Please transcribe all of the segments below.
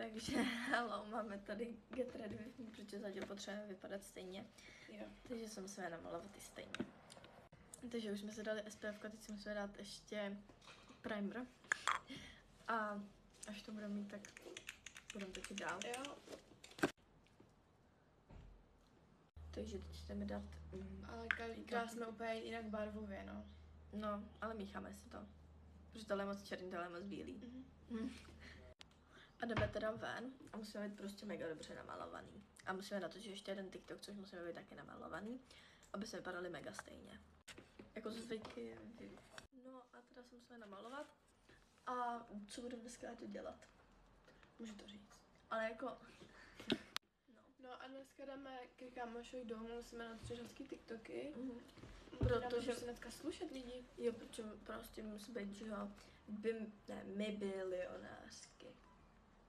Takže hello, máme tady Get Ready With Me, protože zatím potřebujeme vypadat stejně. Jo. Takže jsem se namalovat i stejně. Takže už jsme si dali SPF, teď si musíme dát ještě primer. A až to budeme mít, tak budeme točit dál. Jo. Takže teď chceme dát... Ale každá jsme úplně jinak barvově, no. No, ale mícháme si to. Protože tohle je moc černý, tohle je moc bílý. A jdeme teda ven a musíme být prostě mega dobře namalovaný. A musíme natočit ještě jeden TikTok, což musíme být taky namalovaný, aby se vypadaly mega stejně. Jako zvyky. No a teda se musíme namalovat. A co budeme dneska dělat? Můžu to říct. Ale jako... No a dneska jdeme ke kámošovi domů, musíme natočit hezký TikToky. Protože se dneska slušet lidi. jo, protože prostě musí být, že jo, my bilionářky.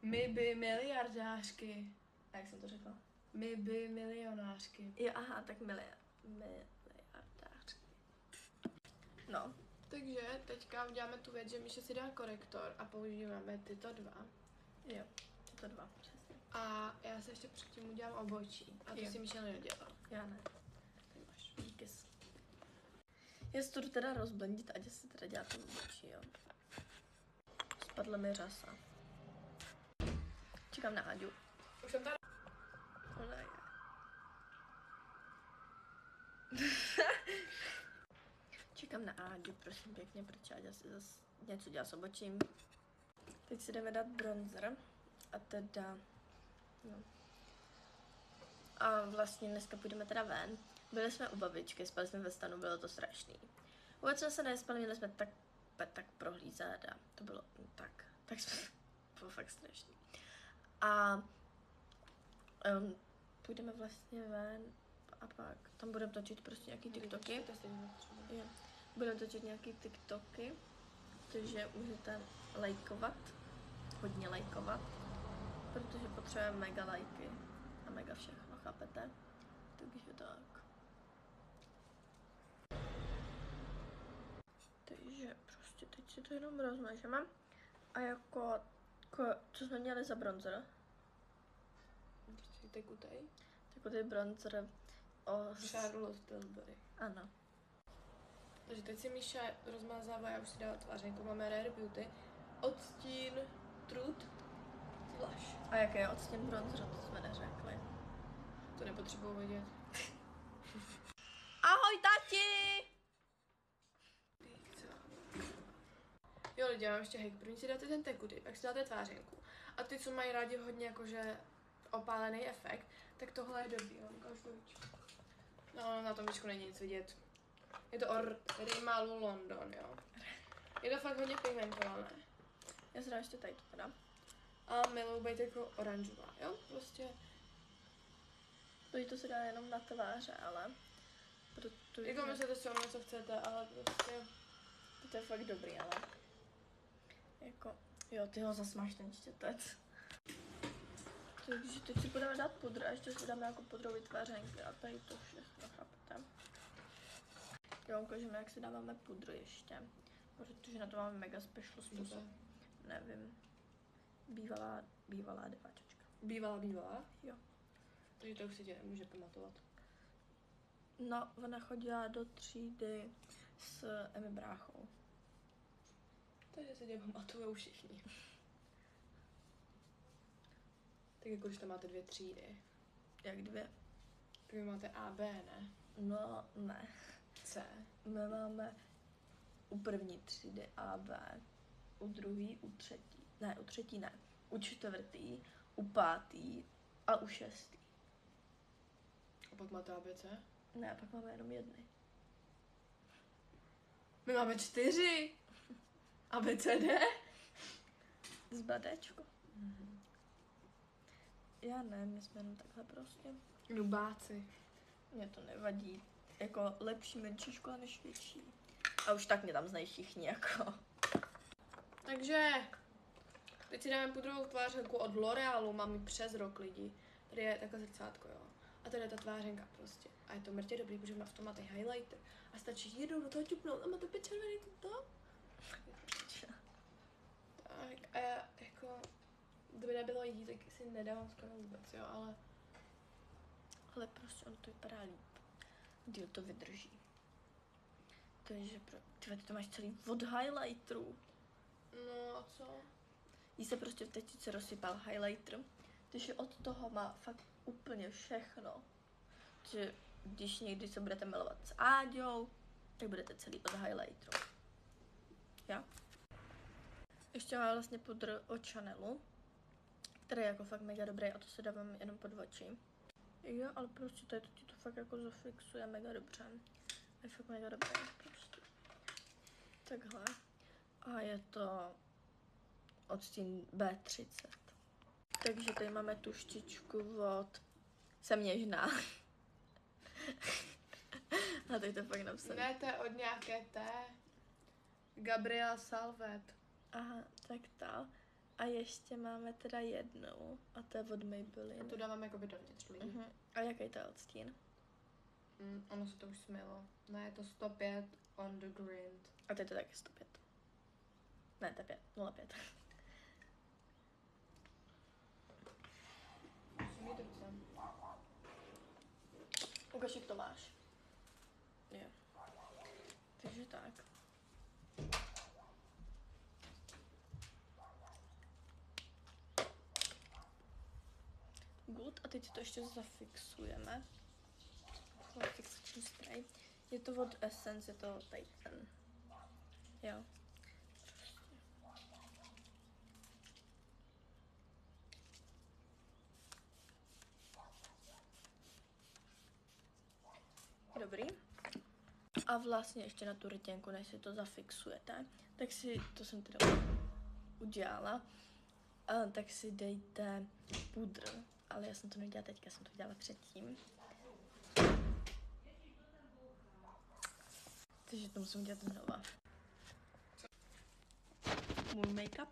My by miliardářky. A jak jsem to řekla? My by milionářky. Jo, aha, tak miliardářky. No. Takže teďka uděláme tu věc, že Míša si dá korektor a používáme tyto dva. Jo, tyto dva, přesně. A já se ještě předtím udělám obočí. A to Jo. si Míša nedělá. Já ne. Ty máš. Díky. Já si to jdu teda rozblendit, ať se teda dělá to obočí, jo. Spadla mi řasa. Čekám na Áďu. Už jsem tady. Ona je. Čekám na Áďu, prosím pěkně, protože Áďa si zase něco dělá s obočím. Teď si jdeme dát bronzer. A teda... No. A vlastně dneska půjdeme teda ven. Byli jsme u babičky, spali jsme ve stanu, bylo to strašný. Vůbec jsme se nespali, měli jsme tak prohlízet a to bylo tak jsme, bylo fakt strašný. A půjdeme vlastně ven a pak tam budeme točit prostě nějaký TikToky. Jo. Budeme točit nějaký TikToky, takže můžete lajkovat, hodně lajkovat, protože potřebujeme mega lajky a mega všechno, chápete? Takže tak. Takže prostě teď si to jenom rozmažeme. A jako co jsme měli za bronzer? Tekutej. Takový bronzer o... Charlotte Tilbury. Ano. Takže teď si Míša rozmazává, já už si dává tvářenku, máme Rare Beauty. Odstín Truth Blush. A jaký je odstěn bronzera, to jsme neřekli. To nepotřebuji vědět. Ahoj, tati! Jo lidi, já mám ještě hack. První si dáte ten tekuty, pak si dáte tvářenku. A ty, co mají rádi hodně jakože opálený efekt, tak tohle je dobrý, jo, ukážu. No, na tom výšku není nic vidět. Je to Rimmelu London, jo. Je to fakt hodně pigmentované. Já si dám ještě tady to teda. A miluji být jako oranžová, jo, prostě. To se dá jenom na tváře, ale... Protože... Jako myslíte si o mě, co chcete, ale prostě... To je fakt dobrý, ale... Jako... Jo, ty ho zas máš ten štětec. Takže teď si budeme dát pudr a ještě si dáme jako pudrový tvářenky a tady to všechno, chápete? Jo, ukážeme, jak si dáváme pudr ještě. Protože na to máme mega special způsob. Nevím. Bývalá diváčečka. Bývalá? Jo. Takže to už si tě nemůže pamatovat. No, ona chodila do třídy s Emi bráchou. Takže se tě pamatujou všichni. Tak jako, když tam máte 2 třídy. Jak 2? Tak vy máte A, B, ne? No, ne. C. My máme u první třídy A, B, u druhý, u třetí. Ne, u třetí ne. U čtvrtý, u pátý a u šestý. A pak máte ABC? Ne, a pak máme jenom jedny. My máme 4! A B, C, D? Z BDčko. Já ne, my jsme jenom takhle prostě. Nubáci. Mně to nevadí. Jako lepší menší škola než větší. A už tak mě tam znají všichni, jako. Takže teď si dáme pudrovou tvářenku od L'Orealu, mám ji přes rok lidi. Tady je takové zrcátko, jo. A tady je ta tvářenka prostě. A je to mrtě dobrý, protože v tom máte highlighter. A stačí jednou do toho ťupnout a máte červený to. Tak a já jako kdyby nebylo jí, tak si nedávám skoro vůbec, jo, ale... Ale prostě on to vypadá líp. Díl to vydrží. Takže ty to máš celý od highlighterů. No a co? Jí se prostě v tetice rozsypal highlighter, takže od toho má fakt úplně všechno. Takže když někdy se budete milovat s Áďou, tak budete celý od highlighteru. Já? Ještě mám vlastně pudr od Chanelu, který je jako fakt mega dobrý a to se dávám jenom pod oči. Jo, ale prostě tady to ti to fakt jako zafixuje mega dobře. Je fakt mega dobrý prostě. Takhle. A je to odstín B30. Takže tady máme tuštičku od Jsem něžná. A tady to fakt napsané. Ne, to je od nějaké té Gabriela Salvet. Aha, tak to. A ještě máme teda jednu. A to je od Maybelline. A tu dávám jako by dovnitř lidí. A jaký to je odstín? Ono se to už smylo. Ne, je to 105 on the grind. A to je to taky 105. Ne, to je 5. 0,5. Musím jít ruce. Ukaž, jak to máš. Jo. Takže tak. Good. A teď si to ještě zafixujeme. Fixační spray. Je to od Essence, je to tady ten. Jo. Dobrý. A vlastně ještě na tu rytěnku, než si to zafixujete, tak si, to jsem teda udělala, tak si dejte pudr. Ale já jsem to nedělala teďka, jsem to dělala předtím. Takže to musím dělat znova. Můj make-up.